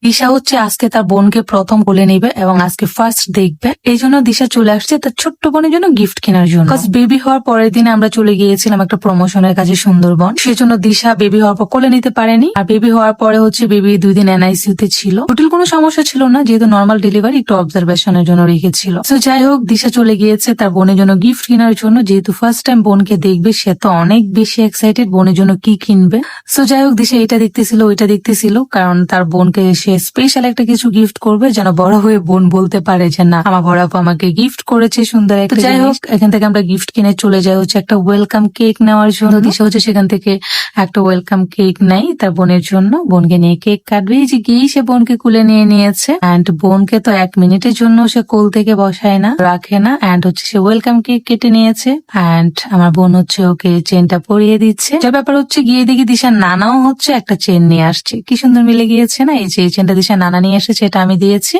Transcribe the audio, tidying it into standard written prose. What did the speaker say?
দিশা হচ্ছে আজকে তার বোনকে প্রথম কোলে নিবে এবং আজকে ফার্স্ট দেখবে, এই জন্য দিশা চলে আসছে তার ছোট্ট বোনের জন্য গিফট কেনার জন্য। বেবি হওয়ার পরের দিন আমরা চলে গিয়েছিলাম একটা প্রমোশনের কাজে সুন্দরবন, সেজন্য দিশা বেবি হওয়ার পর কোলে নিতে পারেনি। আর বেবি হওয়ার পরে হচ্ছে বেবি 2 দিন এনআইসিইউ তে ছিল, জটিল কোনো সমস্যা ছিল না, যেহেতু নর্মাল ডেলিভারি, একটু অবজারভেশনের জন্য রেখেছিল। তো যাই হোক, দিশা চলে গিয়েছে তার বোনের জন্য গিফট কেনার জন্য, যেহেতু ফার্স্ট টাইম বোনকে দেখবে, সে তো অনেক বেশি এক্সাইটেড বোনের জন্য কি কিনবে। সো যাই হোক, দিশা এটা দেখতেছিল ওইটা দেখতেছিল, কারণ তার বোনকে সে স্পেশাল একটা কিছু গিফট করবে, যেন বড় হয়ে বোন বলতে পারে যে না, আমার বড় আপু আমাকে গিফট করেছে সুন্দর একটা। যাই হোক, এখান থেকে আমরা গিফট কিনে চলে যাই হচ্ছে একটা ওয়েলকাম কেক নেওয়ার জন্য। দিশা হচ্ছে সেখান থেকে একটা ওয়েলকাম কেক নেই তার বোনের জন্য, বোনকে নিয়ে কেক কাটবে। এই যে গিয়ে সে বোনকে কুলে নিয়ে নিয়েছে, এন্ড বোনকে তো 1 মিনিটের জন্য সে কোল থেকে বসায় না, রাখে না, এন্ড হচ্ছে সে ওয়েলকাম কেক কেটে নিয়েছে। এন্ড আমার বোন হচ্ছে ওকে চেনটা পরিয়ে দিচ্ছে। যে ব্যাপার হচ্ছে, গিয়ে দেখি দিশার নানাও হচ্ছে একটা চেন নিয়ে আসছে, কি সুন্দর মিলে গিয়েছে না। এই যে এই চেনটা দিশার নানা নিয়ে এসেছে, এটা আমি দিয়েছি।